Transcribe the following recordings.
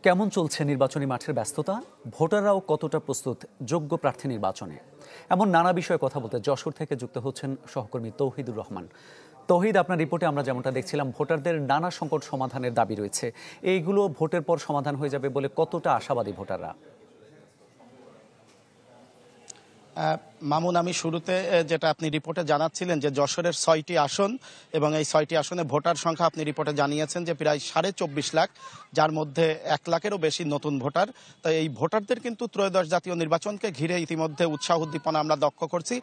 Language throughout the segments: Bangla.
কেমন চলছে নির্বাচনী মাঠের ব্যস্ততা, ভোটাররাও কতটা প্রস্তুত যোগ্য প্রার্থী নির্বাচনে, এমন নানা বিষয়ে কথা বলতে যশোর থেকে যুক্ত হচ্ছেন সহকর্মী তৌহিদুর রহমান। তৌহিদ, আপনার রিপোর্টে আমরা যেমনটা দেখছিলাম, ভোটারদের নানা সংকট সমাধানের দাবি রয়েছে। এইগুলো ভোটের পর সমাধান হয়ে যাবে বলে কতটা আশাবাদী ভোটাররা? মামুন, আমি শুরুতে যেটা আপনি রিপোর্টে জানাচ্ছিলেন যে যশোরের 6টি আসন এবং এই 6টি আসনে ভোটার সংখ্যা আপনি রিপোর্টে জানিয়েছেন যে প্রায় 24.5 লাখ, যার মধ্যে 1 লাখেরও বেশি নতুন ভোটার। তো এই ভোটারদের কিন্তু ত্রয়োদশ জাতীয় নির্বাচনকে ঘিরে ইতিমধ্যে উৎসাহ উদ্দীপনা আমরা লক্ষ্য করছি।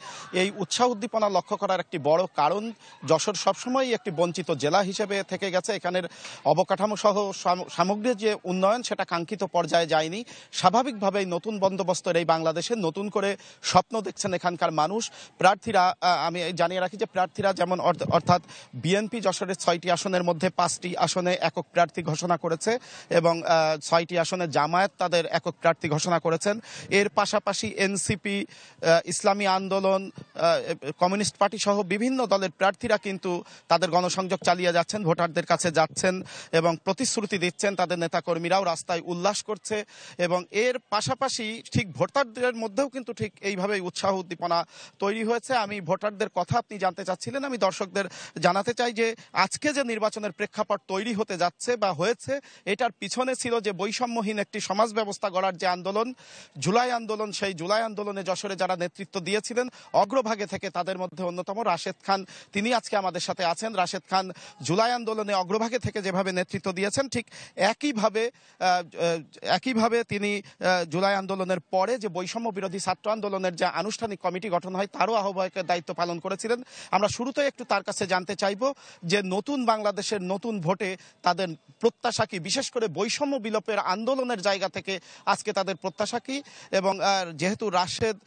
এই উৎসাহ উদ্দীপনা লক্ষ্য করার একটি বড় কারণ, যশোর সবসময়ই একটি বঞ্চিত জেলা হিসেবে থেকে গেছে। এখানের অবকাঠামো সহ সামগ্রিক যে উন্নয়ন, সেটা কাঙ্ক্ষিত পর্যায়ে যায়নি। স্বাভাবিকভাবেই নতুন বন্দোবস্তের এই বাংলাদেশে নতুন করে স্বপ্ন দেখছেন এখানকার মানুষ। প্রার্থীরা, আমি জানিয়ে রাখি যে প্রার্থীরা যেমন অর্থাৎ বিএনপি যশোরের 6টি আসনের মধ্যে 5টি আসনে একক প্রার্থী ঘোষণা করেছে এবং 6টি আসনে জামায়াত তাদের একক প্রার্থী ঘোষণা করেছেন। এর পাশাপাশি এনসিপি, ইসলামী আন্দোলন, কমিউনিস্ট পার্টি সহ বিভিন্ন দলের প্রার্থীরা কিন্তু তাদের গণসংযোগ চালিয়ে যাচ্ছেন, ভোটারদের কাছে যাচ্ছেন এবং প্রতিশ্রুতি দিচ্ছেন। তাদের নেতাকর্মীরাও রাস্তায় উল্লাস করছে এবং এর পাশাপাশি ঠিক ভোটারদের মধ্যেও কিন্তু ঠিক এইভাবেই উৎসাহ উদ্দীপনা তৈরি হয়েছে। আমি ভোটারদের কথা আপনি জানতে চাচ্ছিলেন, আমি দর্শকদের জানাতে চাই যে আজকে যে নির্বাচনের প্রেক্ষাপট তৈরি হতে যাচ্ছে বা হয়েছে, এটার পিছনে ছিল যে বৈষম্যহীন একটি সমাজ ব্যবস্থা গড়ার যে আন্দোলন, জুলাই আন্দোলন। সেই জুলাই আন্দোলনে যশোরে যারা নেতৃত্ব দিয়েছিলেন অগ্রভাগে থেকে, তাদের মধ্যে অন্যতম রাশেদ খান, তিনি আজকে আমাদের সাথে আছেন। রাশেদ খান জুলাই আন্দোলনে অগ্রভাগে থেকে যেভাবে নেতৃত্ব দিয়েছেন, ঠিক একইভাবে তিনি জুলাই আন্দোলনের পরে যে বৈষম্য বিরোধী ছাত্র আন্দোলনের যে আনুষ্ঠানিক কমিটি গঠন হয়, তারও আহ্বায়কের দায়িত্ব পালন করেছিলেন। আমরা শুরুতে একটু তার কাছে জানতে চাইব যে নতুন বাংলাদেশের নতুন ভোটে তাদের প্রত্যাশা কি, বিশেষ করে বৈষম্য বিলোপের আন্দোলনের জায়গা থেকে আজকে তাদের প্রত্যাশা কি। এবং যেহেতু রাশেদ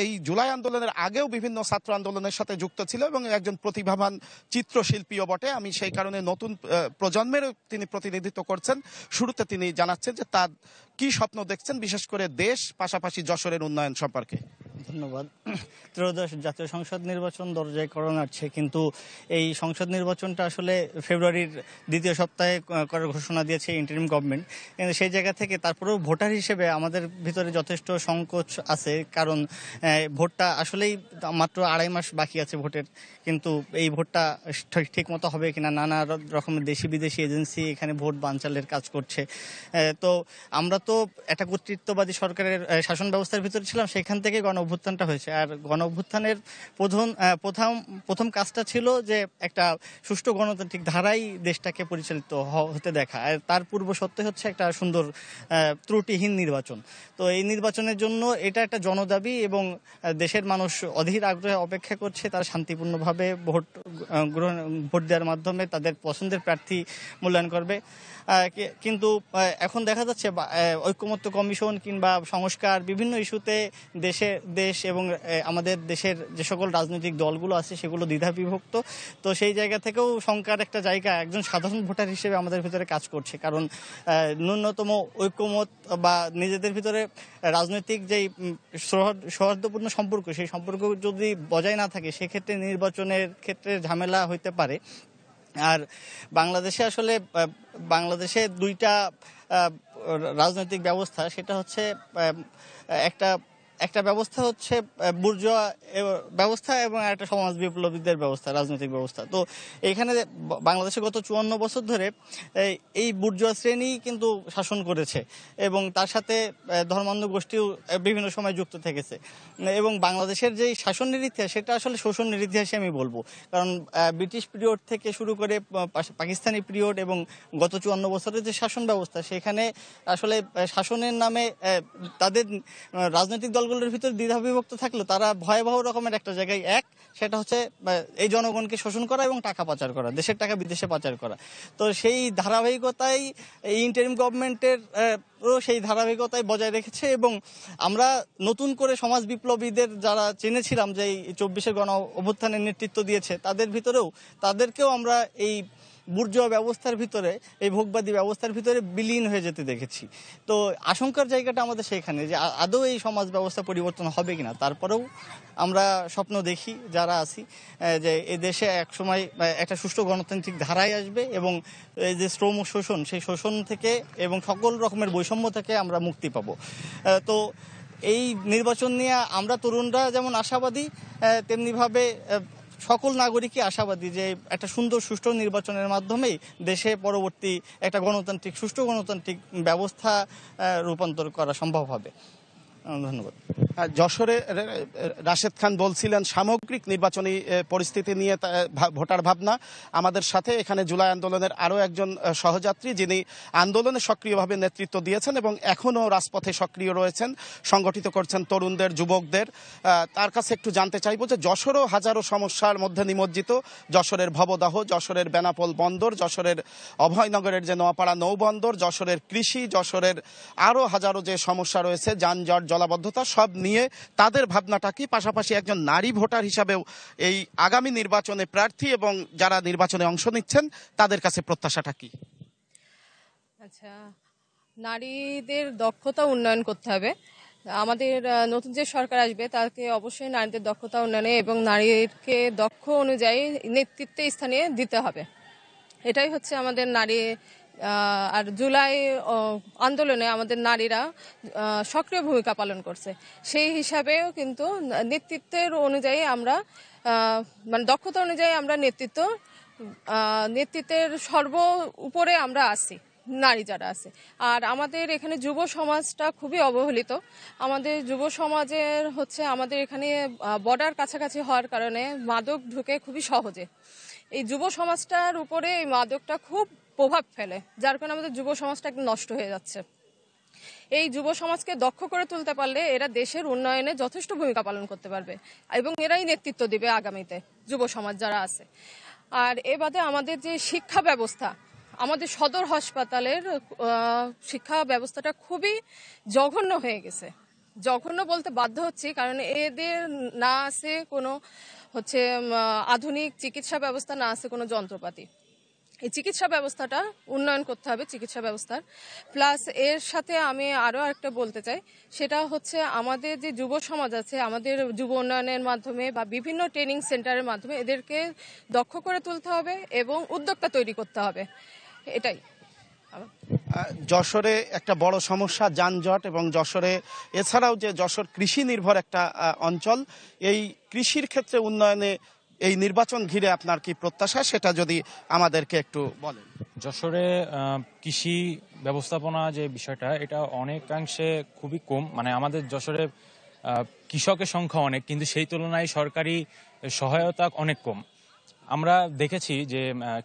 এই জুলাই আন্দোলনের আগেও বিভিন্ন ছাত্র আন্দোলনের সাথে যুক্ত ছিল এবং একজন প্রতিভাবান চিত্রশিল্পীও বটে, আমি সেই কারণে নতুন প্রজন্মের তিনি প্রতিনিধিত্ব করছেন। শুরুতে তিনি জানাচ্ছেন যে তার কি স্বপ্ন দেখছেন, বিশেষ করে দেশ পাশাপাশি যশোরের উন্নয়ন সম্পর্কে। ধন্যবাদ। ত্রয়োদশ জাতীয় সংসদ নির্বাচন দরজায় কড়া নাড়ছে, কিন্তু এই সংসদ নির্বাচনটা আসলে ফেব্রুয়ারির দ্বিতীয় সপ্তাহে করার ঘোষণা দিয়েছে ইন্টারিম গভর্নমেন্ট। কিন্তু সেই জায়গা থেকে তারপরেও ভোটার হিসেবে আমাদের ভিতরে যথেষ্ট সংকোচ আছে, কারণ ভোটটা আসলেই মাত্র 2.5 মাস বাকি আছে ভোটের। কিন্তু এই ভোটটা ঠিক মতো হবে কিনা, নানা রকমের দেশি বিদেশি এজেন্সি এখানে ভোট বানচালের কাজ করছে। তো আমরা তো একটা কর্তৃত্ববাদী সরকারের শাসন ব্যবস্থার ভিতরে ছিলাম, সেখান থেকে গণ অভ্যুত্থানটা হয়েছে। আর গণ অভ্যুত্থানের প্রথম কাজটা ছিল যে একটা সুষ্ঠু গণতান্ত্রিক ধারাই দেশটাকে পরিচালিত হতে দেখা। আর তার পূর্ব সত্ত্বে হচ্ছে একটা সুন্দর ত্রুটিহীন নির্বাচন। তো এই নির্বাচনের জন্য এটা একটা জনদাবি এবং দেশের মানুষ অধীর আগ্রহে অপেক্ষা করছে তারা শান্তিপূর্ণভাবে ভোট দেওয়ার মাধ্যমে তাদের পছন্দের প্রার্থী মূল্যায়ন করবে। কিন্তু এখন দেখা যাচ্ছে ঐকমত্য কমিশন কিংবা সংস্কার বিভিন্ন ইস্যুতে দেশ এবং আমাদের দেশের যে সকল রাজনৈতিক দলগুলো আছে সেগুলো দ্বিধা বিভক্ত। তো সেই জায়গা থেকেও শঙ্কার একটা জায়গা একজন সাধারণ ভোটার হিসেবে আমাদের ভিতরে কাজ করছে, কারণ ন্যূনতম ঐকমত বা নিজেদের ভিতরে রাজনৈতিক যেই সৌহার্দ্যপূর্ণ সম্পর্ক, সেই সম্পর্ক যদি বজায় না থাকে, সেক্ষেত্রে নির্বাচনের ক্ষেত্রে ঝামেলা হইতে পারে। আর বাংলাদেশে দুইটা রাজনৈতিক ব্যবস্থা, সেটা হচ্ছে একটা ব্যবস্থা হচ্ছে বুর্জোয়া ব্যবস্থা এবং একটা সমাজ বিপ্লবীদের ব্যবস্থা, রাজনৈতিক ব্যবস্থা। তো এখানে বাংলাদেশে গত 54 বছর ধরে এই বুর্জোয়া শ্রেণী কিন্তু শাসন করেছে এবং তার সাথে ধর্মান্ধ গোষ্ঠীও বিভিন্ন সময় যুক্ত থেকেছে। এবং বাংলাদেশের যে শাসনের ইতিহাস, সেটা আসলে শোষণের ইতিহাসে আমি বলবো, কারণ ব্রিটিশ পিরিয়ড থেকে শুরু করে পাকিস্তানি পিরিয়ড এবং গত 54 বছরের যে শাসন ব্যবস্থা, সেখানে আসলে শাসনের নামে তাদের রাজনৈতিক দলগুলোর ভিতরে দ্বিধা বিভক্ত থাকলেও তারা ভয়াবহ রকমের একটা জায়গায় সেটা হচ্ছে এই জনগণকে শোষণ করা এবং টাকা পাচার করা, দেশের টাকা বিদেশে পাচার করা। তো সেই ধারাবাহিকতাই এই ইন্টারিম গভর্নমেন্টের সেই ধারাবাহিকতায় বজায় রেখেছে এবং আমরা নতুন করে সমাজ বিপ্লবীদের যারা চিনেছিলাম যে এই 24-এর গণ অভ্যুত্থানের নেতৃত্ব দিয়েছে, তাদেরকেও আমরা এই বুর্জোয়া ব্যবস্থার ভিতরে, এই ভোগবাদী ব্যবস্থার ভিতরে বিলীন হয়ে যেতে দেখেছি। তো আশঙ্কার জায়গাটা আমাদের সেখানে যে আদৌ এই সমাজ ব্যবস্থা পরিবর্তন হবে কিনা। তারপরেও আমরা স্বপ্ন দেখি যারা আছি যে এই দেশে একসময় একটা সুষ্ঠু গণতান্ত্রিক ধারায় আসবে এবং এই যে শ্রম শোষণ, সেই শোষণ থেকে এবং সকল রকমের বৈষম্য থেকে আমরা মুক্তি পাবো। তো এই নির্বাচন নিয়ে আমরা তরুণরা যেমন আশাবাদী, তেমনিভাবে সকল নাগরিকই আশাবাদী যে একটা সুন্দর সুষ্ঠু নির্বাচনের মাধ্যমেই দেশে পরবর্তী একটা গণতান্ত্রিক সুষ্ঠু গণতান্ত্রিক ব্যবস্থা রূপান্তর করা সম্ভব হবে। ধন্যবাদ। যশোরে রাশেদ খান বলছিলেন সামগ্রিক নির্বাচনী পরিস্থিতি নিয়ে ভোটার ভাবনা। আমাদের সাথে এখানে জুলাই আন্দোলনের আরও একজন সহযাত্রী, যিনি আন্দোলনে সক্রিয়ভাবে নেতৃত্ব দিয়েছেন এবং এখনও রাজপথে সক্রিয় রয়েছেন, সংগঠিত করছেন তরুণদের, যুবকদের। তার কাছে একটু জানতে চাইব যে যশোরও হাজারো সমস্যার মধ্যে নিমজ্জিত। যশোরের ভবদাহ, যশোরের বেনাপোল বন্দর, যশোরের অভয়নগরের যে নোয়াপাড়া নৌবন্দর, যশোরের কৃষি, যশোরের আরও হাজারো যে সমস্যা রয়েছে, যানজট, জলাবদ্ধতা, সব নিয়ে তাদের ভাবনাটা কি? পাশাপাশি একজন নারী ভোটার হিসাবেও এই আগামী নির্বাচনে প্রার্থী এবং যারা নির্বাচনে অংশ নিচ্ছেন তাদের কাছে প্রত্যাশাটা কি? আচ্ছা, নারীদের দক্ষতা উন্নয়ন করতে হবে। আমাদের নতুন যে সরকার আসবে তাকে অবশ্যই নারীদের দক্ষতা উন্নয়নে এবং নারীকে দক্ষ অনুযায়ী নেতৃত্বে স্থানে দিতে হবে। এটাই হচ্ছে আমাদের নারী। আর জুলাই আন্দোলনে আমাদের নারীরা সক্রিয় ভূমিকা পালন করছে। সেই হিসাবেও কিন্তু নেতৃত্বের অনুযায়ী আমরা মানে দক্ষতা অনুযায়ী আমরা নেতৃত্বের সর্ব উপরে আমরা আছি, নারী যারা আছে। আর আমাদের এখানে যুব সমাজটা খুবই অবহেলিত। আমাদের যুব সমাজের হচ্ছে আমাদের এখানে বর্ডার কাছাকাছি হওয়ার কারণে মাদক ঢুকে খুবই সহজে। এই যুব সমাজটার উপরে এই মাদকটা খুব প্রভাব ফেলে, যার কারণে আমাদের যুব সমাজটা একদম নষ্ট হয়ে যাচ্ছে। এই যুব সমাজকে দক্ষ করে তুলতে পারলে এরা দেশের উন্নয়নে যথেষ্ট ভূমিকা পালন করতে পারবে এবং এরাই নেতৃত্ব দিবে আগামীতে, যুব সমাজ যারা আছে। আর এ বাদে আমাদের যে শিক্ষা ব্যবস্থা, আমাদের সদর হাসপাতালের শিক্ষা ব্যবস্থাটা খুবই জঘন্য হয়ে গেছে। জঘন্য বলতে বাধ্য হচ্ছি, কারণ এদের না আছে কোনো হচ্ছে আধুনিক চিকিৎসা ব্যবস্থা, না আছে কোনো যন্ত্রপাতি। এই চিকিৎসা ব্যবস্থাটা উন্নয়ন করতে হবে, চিকিৎসা ব্যবস্থার। প্লাস এর সাথে আমি আরও একটা বলতে চাই, সেটা হচ্ছে আমাদের যে যুব সমাজ আছে, আমাদের যুব উন্নয়নের মাধ্যমে বা বিভিন্ন ট্রেনিং সেন্টারের মাধ্যমে এদেরকে দক্ষ করে তুলতে হবে এবং উদ্যোক্তা তৈরি করতে হবে। এটাই। যশোরে একটা বড় সমস্যা যানজট, এবং যশোরে এছাড়াও যে যশোর কৃষি নির্ভর একটা অঞ্চল, এই কৃষির ক্ষেত্রে উন্নয়নে এই নির্বাচন ঘিরে আপনার কি প্রত্যাশা, সেটা যদি আমাদেরকে একটু বলেন। যশোরে কৃষি ব্যবস্থাপনা যে বিষয়টা, এটা অনেকাংশে খুবই কম। মানে আমাদের যশোরে কৃষকের সংখ্যা অনেক, কিন্তু সেই তুলনায় সরকারি সহায়তা অনেক কম। আমরা দেখেছি যে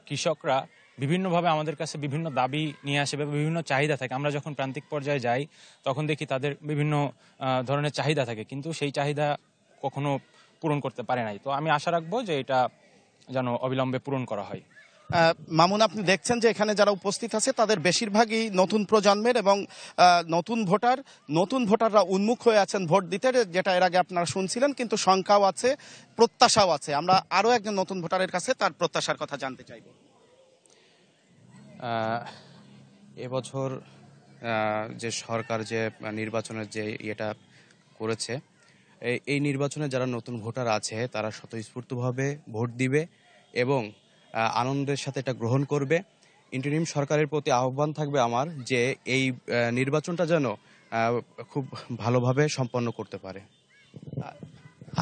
কৃষকরা বিভিন্নভাবে আমাদের কাছে বিভিন্ন দাবি নিয়ে আসে বা বিভিন্ন চাহিদা থাকে। আমরা যখন প্রান্তিক পর্যায়ে যাই তখন দেখি তাদের বিভিন্ন ধরনের চাহিদা থাকে, কিন্তু সেই চাহিদা কখনো পূরণ করতে পারে নাই। তো আমি আশা রাখবো যে এটা যেন অবিলম্বে পূরণ করা হয়। মামুন, আপনি দেখছেন যে এখানে যারা উপস্থিত আছে তাদের বেশিরভাগই নতুন প্রজন্মের এবং নতুন ভোটাররা উন্মুখ হয়ে আছেন ভোট দিতে, যেটা এর আগে আপনারা শুনছিলেন, কিন্তু সংখ্যাও আছে, প্রত্যাশাও আছে। আমরা আরো একজন নতুন ভোটারের কাছে তার প্রত্যাশার কথা জানতে চাইব। এবছর যে সরকার যে নির্বাচনের যে ইয়েটা করেছে, এই নির্বাচনে যারা নতুন ভোটার আছে তারা স্বতঃস্ফূর্তভাবে ভোট দিবে এবং আনন্দের সাথে এটা গ্রহণ করবে। ইন্টারিম সরকারের প্রতি আহ্বান থাকবে আমার যে এই নির্বাচনটা যেন খুব ভালোভাবে সম্পন্ন করতে পারে।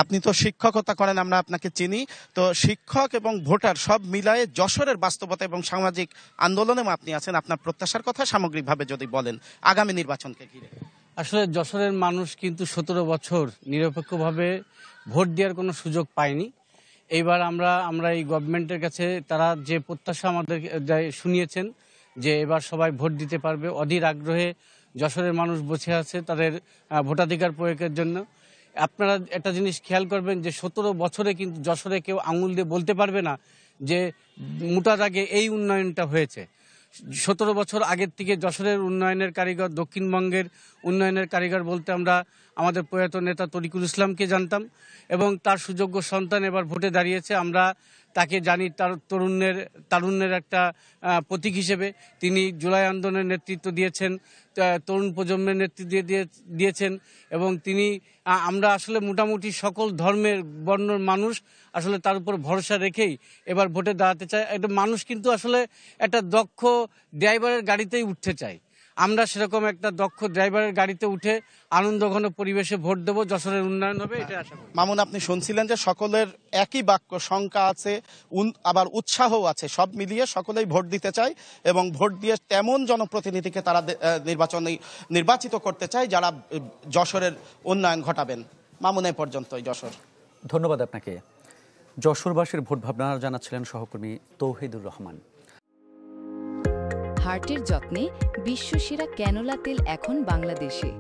আপনি তো শিক্ষকতা করেন, আমরা আপনাকে চিনি, তো শিক্ষক এবং ভোটার সব মিলায়ে যশোরের বাস্তবতা এবং সামাজিক আন্দোলনেও আপনি আছেন, আপনার প্রত্যাশার কথা সামগ্রিকভাবে যদি বলেন আগামী নির্বাচনকে ঘিরে। আসলে যশোরের মানুষ কিন্তু 17 বছর নিরপেক্ষভাবে ভোট দেওয়ার কোনো সুযোগ পায়নি। এইবার আমরা এই গভর্নমেন্টের কাছে তারা যে প্রত্যাশা আমাদের শুনিয়েছেন যে এবার সবাই ভোট দিতে পারবে, অধীর আগ্রহে যশোরের মানুষ বসে আছে তাদের ভোটাধিকার প্রয়োগের জন্য। আপনারা একটা জিনিস খেয়াল করবেন যে 17 বছরে কিন্তু যশোরে কেউ আঙুল দিয়ে বলতে পারবে না যে মুটার আগে এই উন্নয়নটা হয়েছে। 17 বছর আগের থেকে যশোরের উন্নয়নের কারিগর, দক্ষিণবঙ্গের উন্নয়নের কারিগর বলতে আমরা আমাদের প্রয়াত নেতা তরিকুল ইসলামকে জানতাম এবং তার সুযোগ্য সন্তান এবার ভোটে দাঁড়িয়েছে। আমরা তাকে জানি তার তারুণ্যের একটা প্রতীক হিসেবে। তিনি জুলাই আন্দোলনের নেতৃত্ব দিয়েছেন, তরুণ প্রজন্মের নেতৃত্ব দিয়েছেন এবং তিনি আমরা আসলে মোটামুটি সকল ধর্মের বর্ণের মানুষ আসলে তার উপর ভরসা রেখেই এবার ভোটে দাঁড়াতে চায়। একটা মানুষ কিন্তু আসলে একটা দক্ষ ড্রাইভারের গাড়িতেই উঠতে চায়। আমরা সেরকম একটা দক্ষ ড্রাইভারের গাড়িতে উঠে আনন্দঘন পরিবেশে ভোট দেবো, যশোরের উন্নয়ন হবে, এটা আশা করি। মামুন, আপনি শুনছিলেন যে সকলের একই বাক্য, শঙ্কা আছে, আবার উৎসাহও আছে, সব মিলিয়ে সকলেই ভোট দিতে চায় এবং ভোট দিয়ে তেমন জনপ্রতিনিধিকে তারা নির্বাচিত করতে চায় যারা যশোরের উন্নয়ন ঘটাবেন। মামুন, এই পর্যন্তই যশোর। ধন্যবাদ আপনাকে। যশোরবাসীর ভোট ভাবনা জানাচ্ছিলেন সহকর্মী তৌহিদুর রহমান। হার্টের যত্নে বিশ্বসেরা ক্যানোলা তেল এখন বাংলাদেশে।